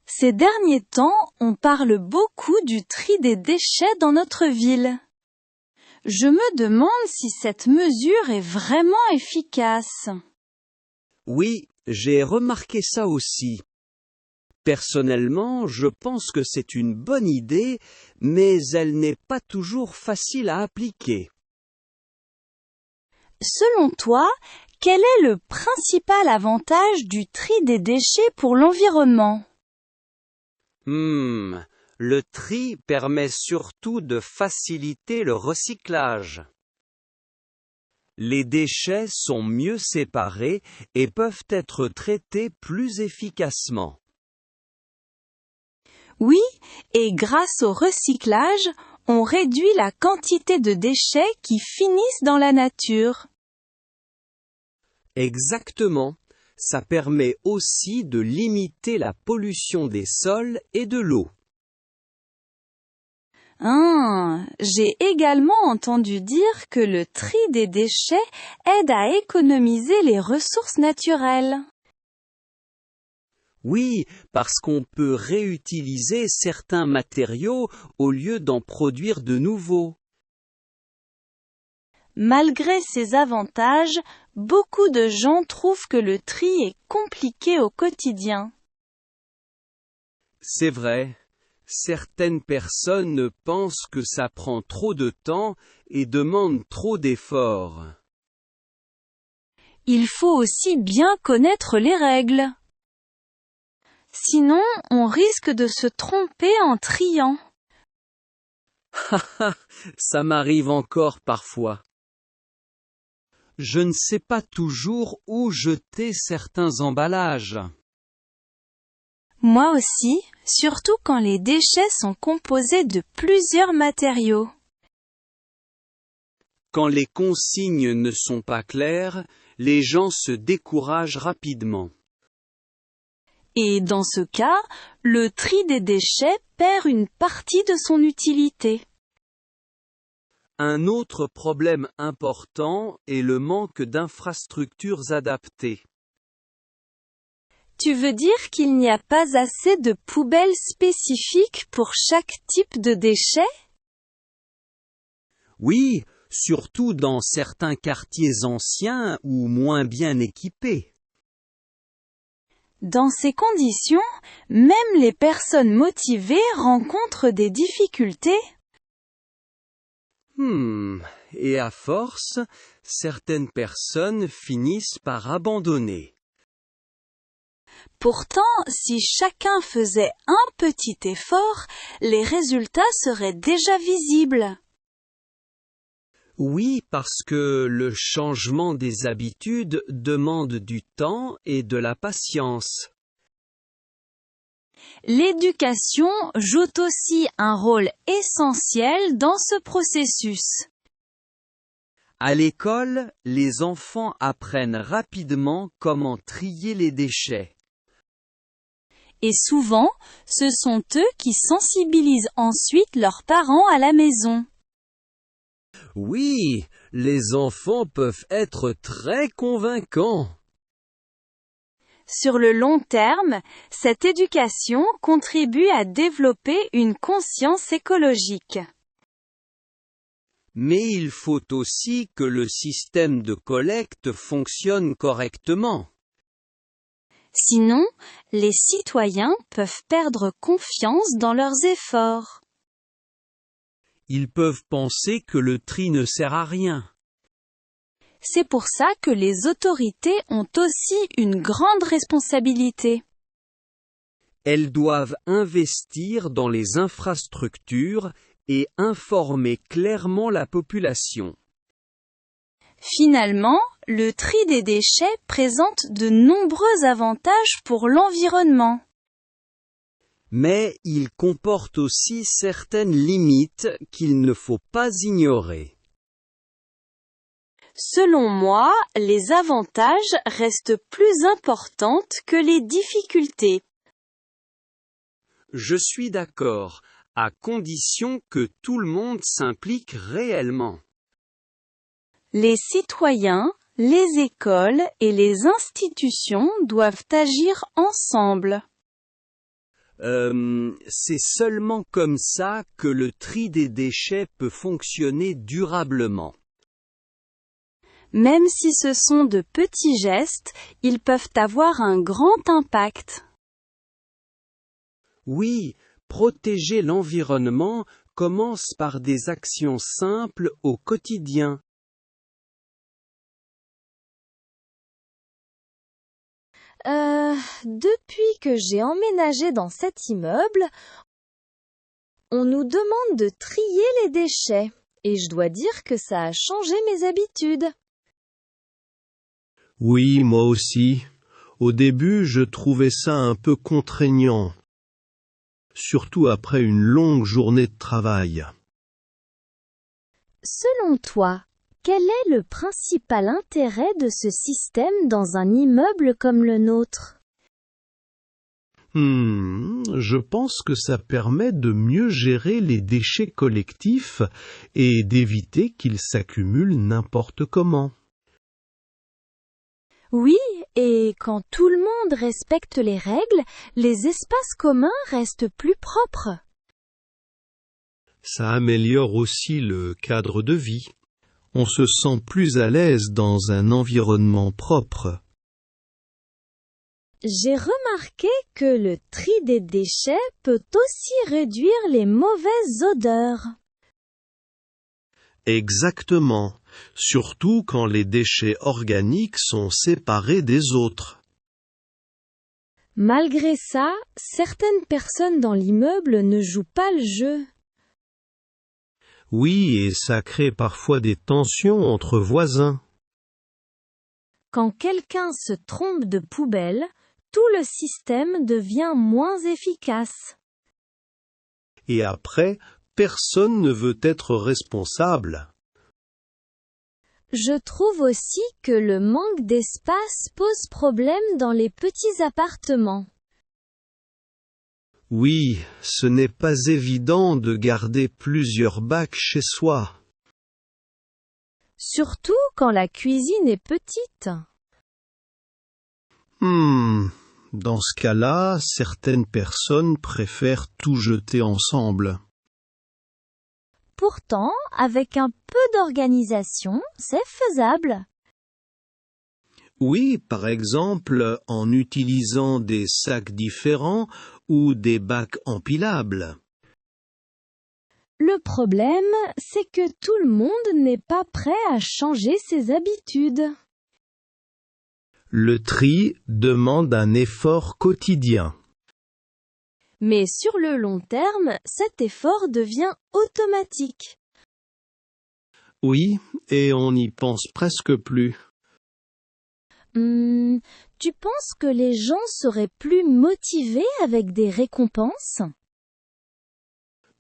Ces derniers temps, on parle beaucoup du tri des déchets dans notre ville. Je me demande si cette mesure est vraiment efficace. Oui, j'ai remarqué ça aussi. Personnellement, je pense que c'est une bonne idée, mais elle n'est pas toujours facile à appliquer. Selon toi, quel est le principal avantage du tri des déchets pour l'environnement? Le tri permet surtout de faciliter le recyclage. Les déchets sont mieux séparés et peuvent être traités plus efficacement. Oui, et grâce au recyclage, on réduit la quantité de déchets qui finissent dans la nature. Exactement. Ça permet aussi de limiter la pollution des sols et de l'eau. J'ai également entendu dire que le tri des déchets aide à économiser les ressources naturelles. Oui, parce qu'on peut réutiliser certains matériaux au lieu d'en produire de nouveaux. Malgré ces avantages, beaucoup de gens trouvent que le tri est compliqué au quotidien. C'est vrai. Certaines personnes pensent que ça prend trop de temps et demande trop d'efforts. Il faut aussi bien connaître les règles. Sinon, on risque de se tromper en triant. Haha, ça m'arrive encore parfois. Je ne sais pas toujours où jeter certains emballages. Moi aussi, surtout quand les déchets sont composés de plusieurs matériaux. Quand les consignes ne sont pas claires, les gens se découragent rapidement. Et dans ce cas, le tri des déchets perd une partie de son utilité. Un autre problème important est le manque d'infrastructures adaptées. Tu veux dire qu'il n'y a pas assez de poubelles spécifiques pour chaque type de déchets? Oui, surtout dans certains quartiers anciens ou moins bien équipés. Dans ces conditions, même les personnes motivées rencontrent des difficultés. Et à force, certaines personnes finissent par abandonner. Pourtant, si chacun faisait un petit effort, les résultats seraient déjà visibles. Oui, parce que le changement des habitudes demande du temps et de la patience. L'éducation joue aussi un rôle essentiel dans ce processus. À l'école, les enfants apprennent rapidement comment trier les déchets. Et souvent, ce sont eux qui sensibilisent ensuite leurs parents à la maison. Oui, les enfants peuvent être très convaincants. Sur le long terme, cette éducation contribue à développer une conscience écologique. Mais il faut aussi que le système de collecte fonctionne correctement. Sinon, les citoyens peuvent perdre confiance dans leurs efforts. Ils peuvent penser que le tri ne sert à rien. C'est pour ça que les autorités ont aussi une grande responsabilité. Elles doivent investir dans les infrastructures et informer clairement la population. Finalement, le tri des déchets présente de nombreux avantages pour l'environnement. Mais il comporte aussi certaines limites qu'il ne faut pas ignorer. Selon moi, les avantages restent plus importants que les difficultés. Je suis d'accord, à condition que tout le monde s'implique réellement. Les citoyens, les écoles et les institutions doivent agir ensemble. C'est seulement comme ça que le tri des déchets peut fonctionner durablement. Même si ce sont de petits gestes, ils peuvent avoir un grand impact. Oui, protéger l'environnement commence par des actions simples au quotidien. Depuis que j'ai emménagé dans cet immeuble, on nous demande de trier les déchets, et je dois dire que ça a changé mes habitudes. Oui, moi aussi. Au début, je trouvais ça un peu contraignant, surtout après une longue journée de travail. Selon toi, quel est le principal intérêt de ce système dans un immeuble comme le nôtre? Je pense que ça permet de mieux gérer les déchets collectifs et d'éviter qu'ils s'accumulent n'importe comment. Oui, et quand tout le monde respecte les règles, les espaces communs restent plus propres. Ça améliore aussi le cadre de vie. On se sent plus à l'aise dans un environnement propre. J'ai remarqué que le tri des déchets peut aussi réduire les mauvaises odeurs. Exactement, surtout quand les déchets organiques sont séparés des autres. Malgré ça, certaines personnes dans l'immeuble ne jouent pas le jeu. Oui, et ça crée parfois des tensions entre voisins. Quand quelqu'un se trompe de poubelle, tout le système devient moins efficace. Et après, personne ne veut être responsable. Je trouve aussi que le manque d'espace pose problème dans les petits appartements. Oui, ce n'est pas évident de garder plusieurs bacs chez soi. Surtout quand la cuisine est petite. Dans ce cas-là, certaines personnes préfèrent tout jeter ensemble. Pourtant, avec un peu d'organisation, c'est faisable. Oui, par exemple, en utilisant des sacs différents ou des bacs empilables. Le problème, c'est que tout le monde n'est pas prêt à changer ses habitudes. Le tri demande un effort quotidien. Mais sur le long terme, cet effort devient automatique. Oui, et on n'y pense presque plus. Tu penses que les gens seraient plus motivés avec des récompenses?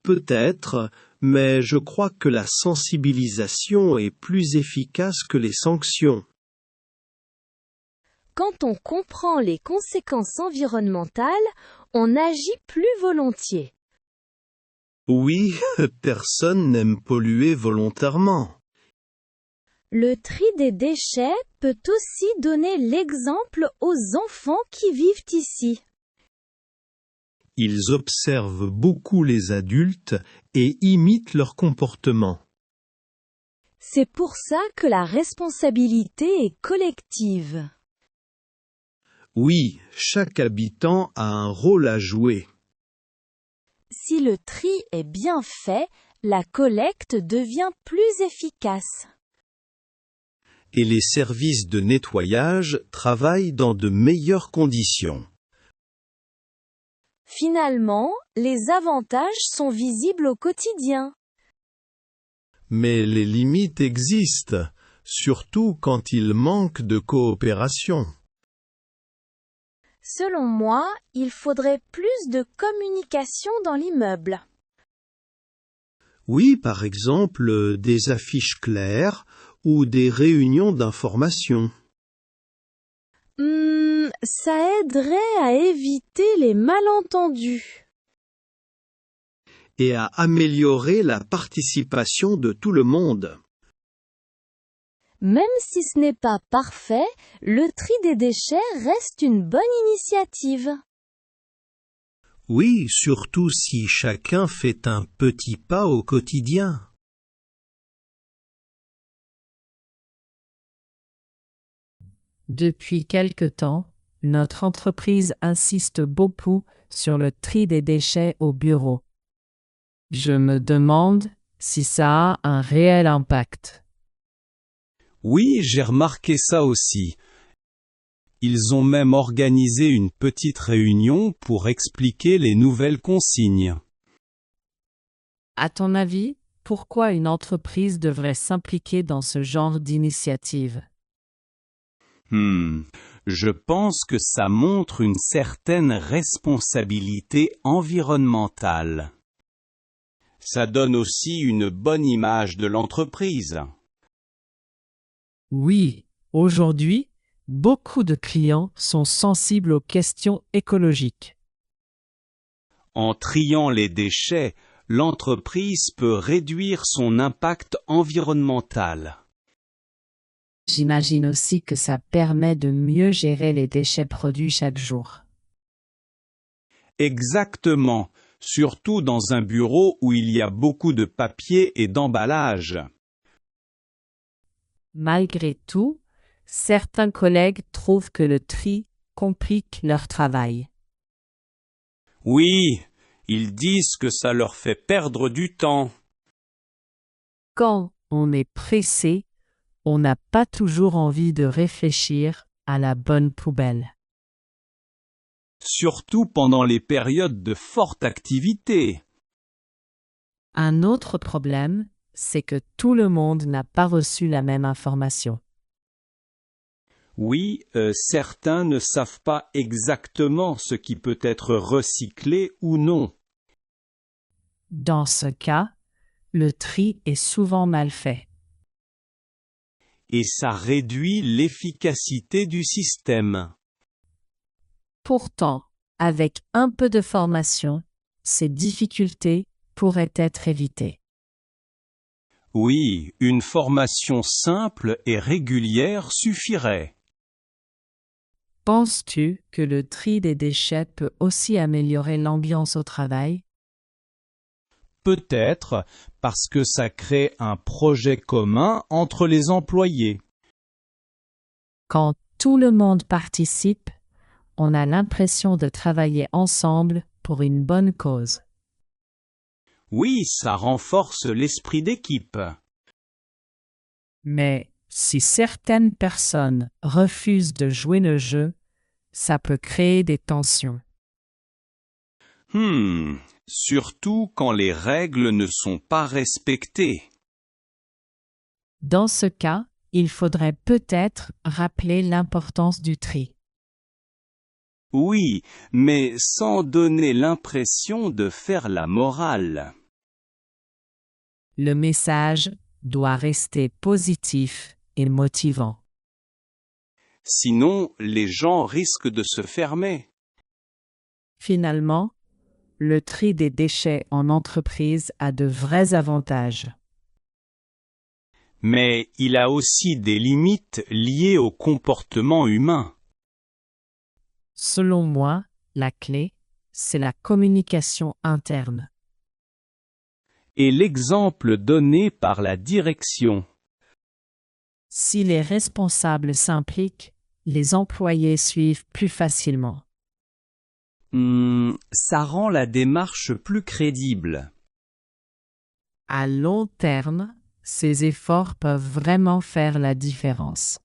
Peut-être, mais je crois que la sensibilisation est plus efficace que les sanctions. Quand on comprend les conséquences environnementales, on agit plus volontiers. Oui, personne n'aime polluer volontairement. Le tri des déchets peut aussi donner l'exemple aux enfants qui vivent ici. Ils observent beaucoup les adultes et imitent leur comportement. C'est pour ça que la responsabilité est collective. Oui, chaque habitant a un rôle à jouer. Si le tri est bien fait, la collecte devient plus efficace. Et les services de nettoyage travaillent dans de meilleures conditions. Finalement, les avantages sont visibles au quotidien. Mais les limites existent, surtout quand il manque de coopération. Selon moi, il faudrait plus de communication dans l'immeuble. Oui, par exemple, des affiches claires ou des réunions d'information. Ça aiderait à éviter les malentendus. Et à améliorer la participation de tout le monde. Même si ce n'est pas parfait, le tri des déchets reste une bonne initiative. Oui, surtout si chacun fait un petit pas au quotidien. Depuis quelque temps, notre entreprise insiste beaucoup sur le tri des déchets au bureau. Je me demande si ça a un réel impact. Oui, j'ai remarqué ça aussi. Ils ont même organisé une petite réunion pour expliquer les nouvelles consignes. À ton avis, pourquoi une entreprise devrait s'impliquer dans ce genre d'initiative? Je pense que ça montre une certaine responsabilité environnementale. Ça donne aussi une bonne image de l'entreprise. Oui, aujourd'hui, beaucoup de clients sont sensibles aux questions écologiques. En triant les déchets, l'entreprise peut réduire son impact environnemental. J'imagine aussi que ça permet de mieux gérer les déchets produits chaque jour. Exactement, surtout dans un bureau où il y a beaucoup de papier et d'emballage. Malgré tout, certains collègues trouvent que le tri complique leur travail. Oui, ils disent que ça leur fait perdre du temps. Quand on est pressé, on n'a pas toujours envie de réfléchir à la bonne poubelle. Surtout pendant les périodes de forte activité. Un autre problème, c'est que tout le monde n'a pas reçu la même information. Oui, certains ne savent pas exactement ce qui peut être recyclé ou non. Dans ce cas, le tri est souvent mal fait. Et ça réduit l'efficacité du système. Pourtant, avec un peu de formation, ces difficultés pourraient être évitées. Oui, une formation simple et régulière suffirait. Penses-tu que le tri des déchets peut aussi améliorer l'ambiance au travail? Peut-être parce que ça crée un projet commun entre les employés. Quand tout le monde participe, on a l'impression de travailler ensemble pour une bonne cause. Oui, ça renforce l'esprit d'équipe. Mais si certaines personnes refusent de jouer le jeu, ça peut créer des tensions. Surtout quand les règles ne sont pas respectées. Dans ce cas, il faudrait peut-être rappeler l'importance du tri. Oui, mais sans donner l'impression de faire la morale. Le message doit rester positif et motivant. Sinon, les gens risquent de se fermer. Finalement, le tri des déchets en entreprise a de vrais avantages. Mais il a aussi des limites liées au comportement humain. Selon moi, la clé, c'est la communication interne. Et l'exemple donné par la direction. Si les responsables s'impliquent, les employés suivent plus facilement. Ça rend la démarche plus crédible. À long terme, ces efforts peuvent vraiment faire la différence.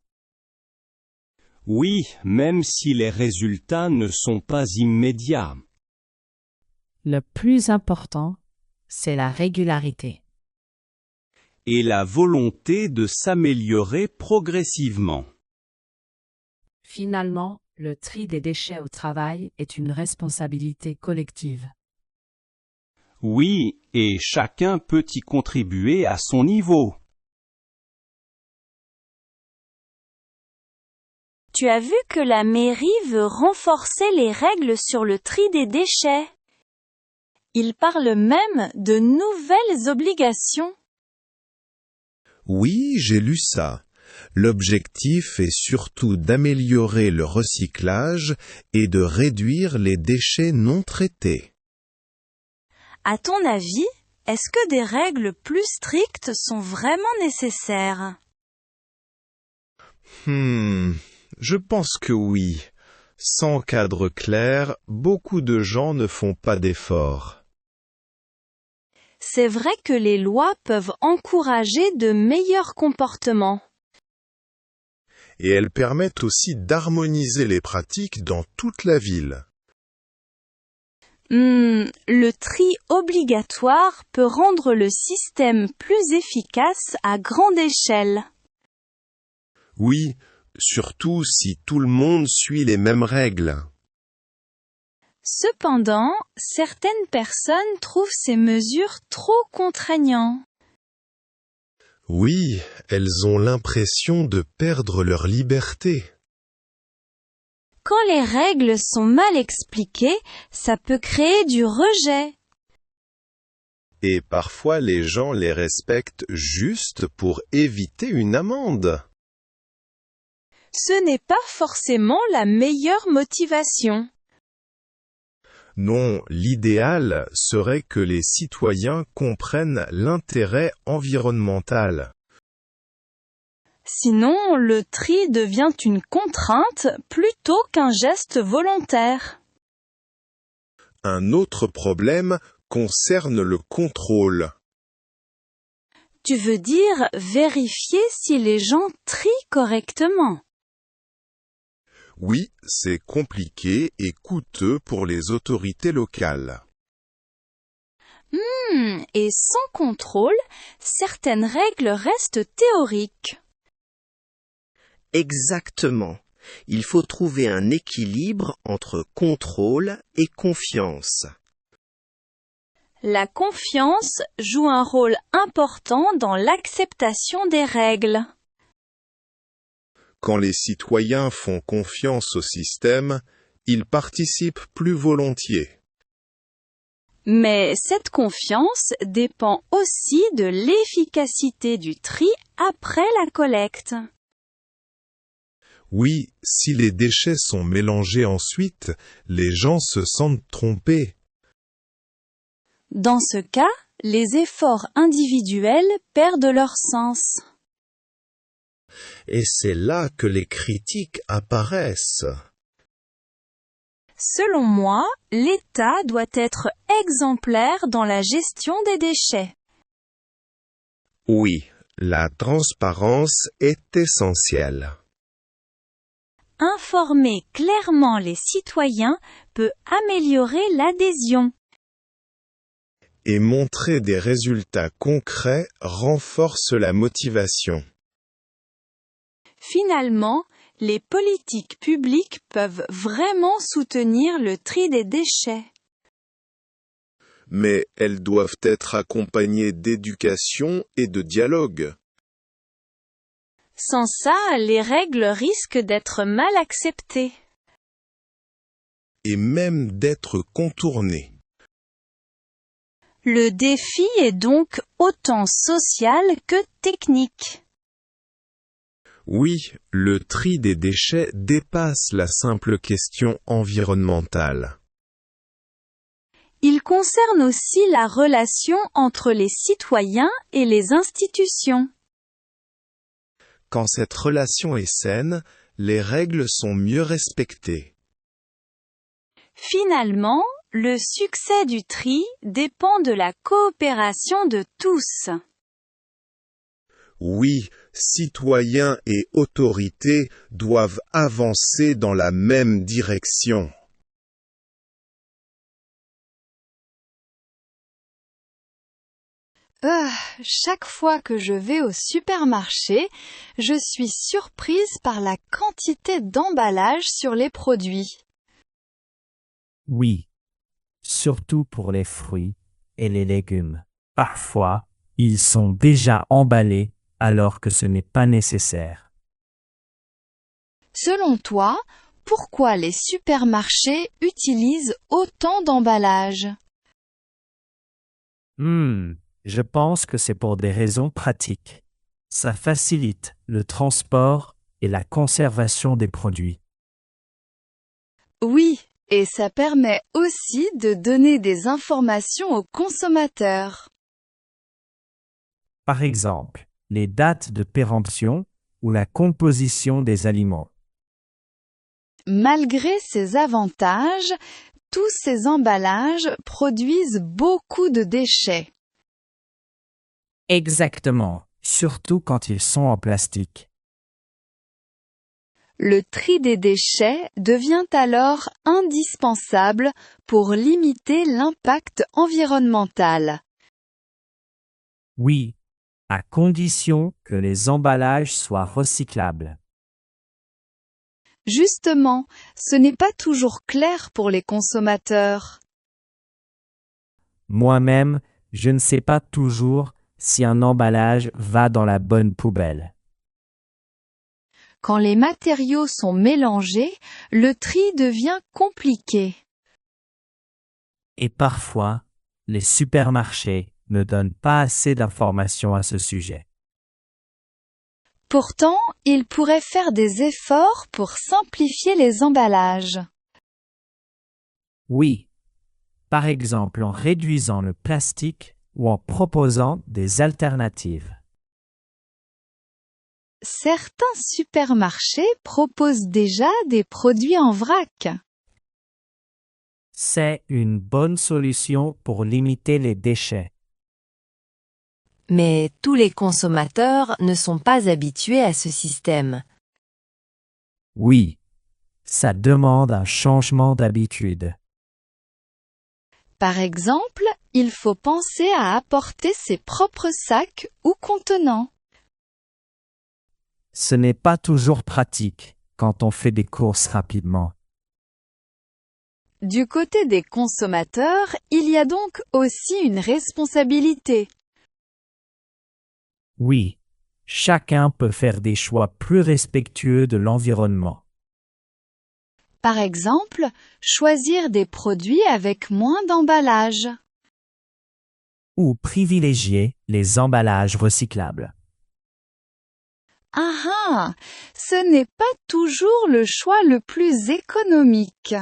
Oui, même si les résultats ne sont pas immédiats. Le plus important, c'est la régularité. Et la volonté de s'améliorer progressivement. Finalement, le tri des déchets au travail est une responsabilité collective. Oui, et chacun peut y contribuer à son niveau. Tu as vu que la mairie veut renforcer les règles sur le tri des déchets. Il parle même de nouvelles obligations. Oui, j'ai lu ça. L'objectif est surtout d'améliorer le recyclage et de réduire les déchets non traités. À ton avis, est-ce que des règles plus strictes sont vraiment nécessaires? Je pense que oui. Sans cadre clair, beaucoup de gens ne font pas d'efforts. C'est vrai que les lois peuvent encourager de meilleurs comportements. Et elles permettent aussi d'harmoniser les pratiques dans toute la ville. Le tri obligatoire peut rendre le système plus efficace à grande échelle. Oui, surtout si tout le monde suit les mêmes règles. Cependant, certaines personnes trouvent ces mesures trop contraignantes. Oui, elles ont l'impression de perdre leur liberté. Quand les règles sont mal expliquées, ça peut créer du rejet. Et parfois les gens les respectent juste pour éviter une amende. Ce n'est pas forcément la meilleure motivation. Non, l'idéal serait que les citoyens comprennent l'intérêt environnemental. Sinon, le tri devient une contrainte plutôt qu'un geste volontaire. Un autre problème concerne le contrôle. Tu veux dire vérifier si les gens trient correctement. Oui, c'est compliqué et coûteux pour les autorités locales. Et sans contrôle, certaines règles restent théoriques. Exactement. Il faut trouver un équilibre entre contrôle et confiance. La confiance joue un rôle important dans l'acceptation des règles. Quand les citoyens font confiance au système, ils participent plus volontiers. Mais cette confiance dépend aussi de l'efficacité du tri après la collecte. Oui, si les déchets sont mélangés ensuite, les gens se sentent trompés. Dans ce cas, les efforts individuels perdent leur sens. Et c'est là que les critiques apparaissent. Selon moi, l'État doit être exemplaire dans la gestion des déchets. Oui, la transparence est essentielle. Informer clairement les citoyens peut améliorer l'adhésion. Et montrer des résultats concrets renforce la motivation. Finalement, les politiques publiques peuvent vraiment soutenir le tri des déchets. Mais elles doivent être accompagnées d'éducation et de dialogue. Sans ça, les règles risquent d'être mal acceptées. Et même d'être contournées. Le défi est donc autant social que technique. Oui, le tri des déchets dépasse la simple question environnementale. Il concerne aussi la relation entre les citoyens et les institutions. Quand cette relation est saine, les règles sont mieux respectées. Finalement, le succès du tri dépend de la coopération de tous. Oui, citoyens et autorités doivent avancer dans la même direction. Chaque fois que je vais au supermarché, je suis surprise par la quantité d'emballage sur les produits. Oui, surtout pour les fruits et les légumes. Parfois, ils sont déjà emballés alors que ce n'est pas nécessaire. Selon toi, pourquoi les supermarchés utilisent autant d'emballage? Je pense que c'est pour des raisons pratiques. Ça facilite le transport et la conservation des produits. Oui, et ça permet aussi de donner des informations aux consommateurs. Par exemple, les dates de péremption ou la composition des aliments. Malgré ces avantages, tous ces emballages produisent beaucoup de déchets. Exactement, surtout quand ils sont en plastique. Le tri des déchets devient alors indispensable pour limiter l'impact environnemental. Oui, à condition que les emballages soient recyclables. Justement, ce n'est pas toujours clair pour les consommateurs. Moi-même, je ne sais pas toujours si un emballage va dans la bonne poubelle. Quand les matériaux sont mélangés, le tri devient compliqué. Et parfois, les supermarchés ne donnent pas assez d'informations à ce sujet. Pourtant, ils pourraient faire des efforts pour simplifier les emballages. Oui, par exemple en réduisant le plastique ou en proposant des alternatives. Certains supermarchés proposent déjà des produits en vrac. C'est une bonne solution pour limiter les déchets. Mais tous les consommateurs ne sont pas habitués à ce système. Oui, ça demande un changement d'habitude. Par exemple, il faut penser à apporter ses propres sacs ou contenants. Ce n'est pas toujours pratique quand on fait des courses rapidement. Du côté des consommateurs, il y a donc aussi une responsabilité. Oui, chacun peut faire des choix plus respectueux de l'environnement. Par exemple, choisir des produits avec moins d'emballage. Ou privilégier les emballages recyclables. Ah ah, ce n'est pas toujours le choix le plus économique.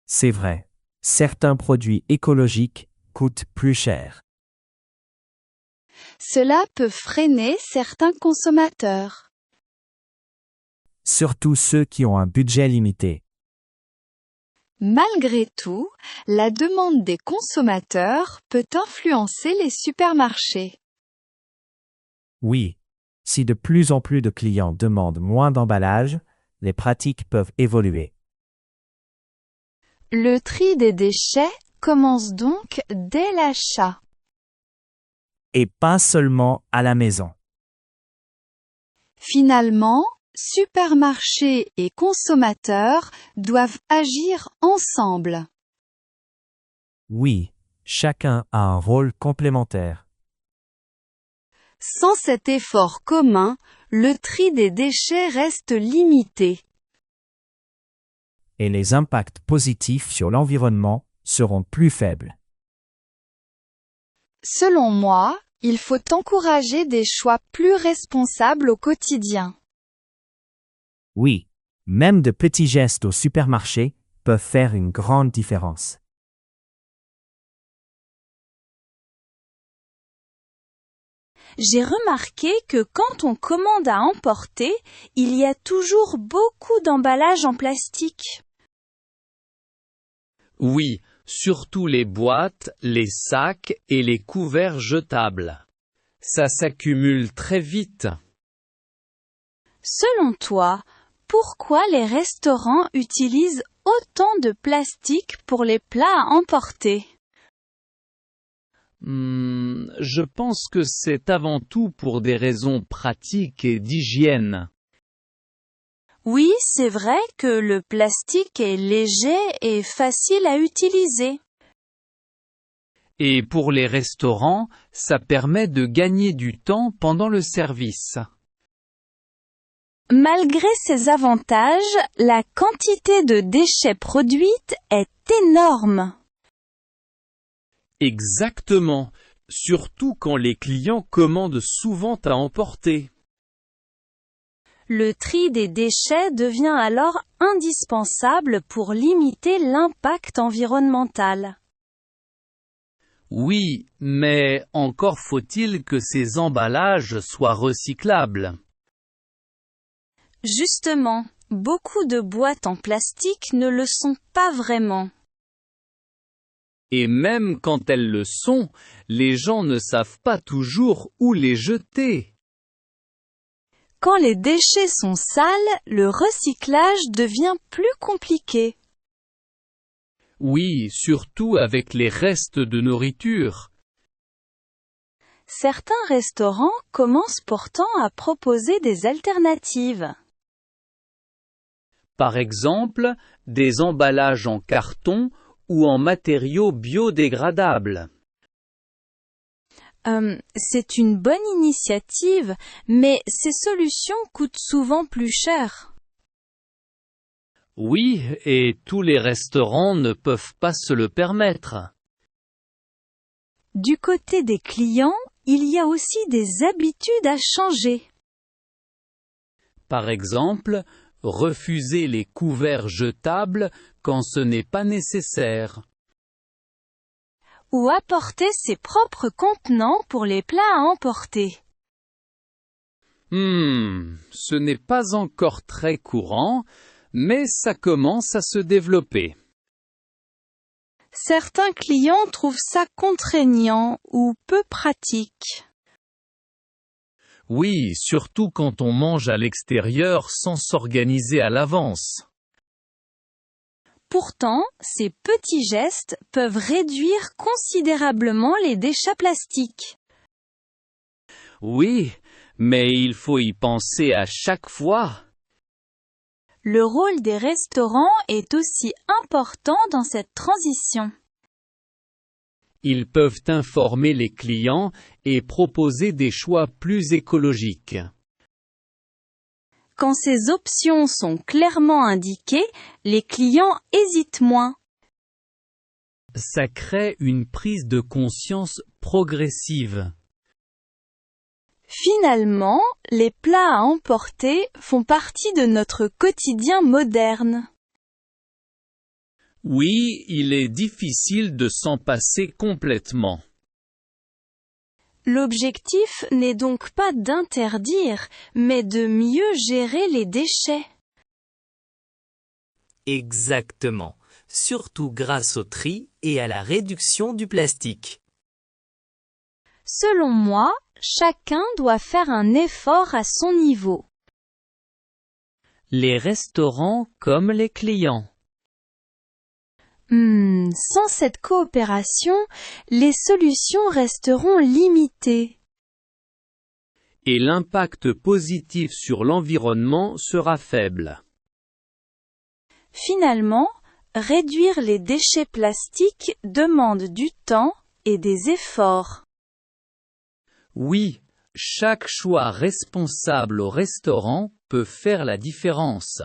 C'est vrai, certains produits écologiques coûtent plus cher. Cela peut freiner certains consommateurs. Surtout ceux qui ont un budget limité. Malgré tout, la demande des consommateurs peut influencer les supermarchés. Oui, si de plus en plus de clients demandent moins d'emballage, les pratiques peuvent évoluer. Le tri des déchets commence donc dès l'achat. Et pas seulement à la maison. Finalement, supermarchés et consommateurs doivent agir ensemble. Oui, chacun a un rôle complémentaire. Sans cet effort commun, le tri des déchets reste limité. Et les impacts positifs sur l'environnement seront plus faibles. Selon moi, il faut encourager des choix plus responsables au quotidien. Oui, même de petits gestes au supermarché peuvent faire une grande différence. J'ai remarqué que quand on commande à emporter, il y a toujours beaucoup d'emballages en plastique. Oui, surtout les boîtes, les sacs et les couverts jetables. Ça s'accumule très vite. Selon toi, pourquoi les restaurants utilisent autant de plastique pour les plats à emporter? Je pense que c'est avant tout pour des raisons pratiques et d'hygiène. Oui, c'est vrai que le plastique est léger et facile à utiliser. Et pour les restaurants, ça permet de gagner du temps pendant le service. Malgré ces avantages, la quantité de déchets produite est énorme. Exactement. surtout quand les clients commandent souvent à emporter. Le tri des déchets devient alors indispensable pour limiter l'impact environnemental. Oui, mais encore faut-il que ces emballages soient recyclables. Justement, beaucoup de boîtes en plastique ne le sont pas vraiment. Et même quand elles le sont, les gens ne savent pas toujours où les jeter. Quand les déchets sont sales, le recyclage devient plus compliqué. Oui, surtout avec les restes de nourriture. Certains restaurants commencent pourtant à proposer des alternatives. Par exemple, des emballages en carton ou en matériaux biodégradables. C'est une bonne initiative, mais ces solutions coûtent souvent plus cher. Oui, et tous les restaurants ne peuvent pas se le permettre. Du côté des clients, il y a aussi des habitudes à changer. Par exemple, refuser les couverts jetables quand ce n'est pas nécessaire. Ou apporter ses propres contenants pour les plats à emporter. Ce n'est pas encore très courant, mais ça commence à se développer. Certains clients trouvent ça contraignant ou peu pratique. Oui, surtout quand on mange à l'extérieur sans s'organiser à l'avance. Pourtant, ces petits gestes peuvent réduire considérablement les déchets plastiques. Oui, mais il faut y penser à chaque fois. Le rôle des restaurants est aussi important dans cette transition. Ils peuvent informer les clients et proposer des choix plus écologiques. Quand ces options sont clairement indiquées, les clients hésitent moins. Ça crée une prise de conscience progressive. Finalement, les plats à emporter font partie de notre quotidien moderne. Oui, il est difficile de s'en passer complètement. L'objectif n'est donc pas d'interdire, mais de mieux gérer les déchets. Exactement, surtout grâce au tri et à la réduction du plastique. Selon moi, chacun doit faire un effort à son niveau. Les restaurants comme les clients. Sans cette coopération, les solutions resteront limitées. Et l'impact positif sur l'environnement sera faible. Finalement, réduire les déchets plastiques demande du temps et des efforts. Oui, chaque choix responsable au restaurant peut faire la différence.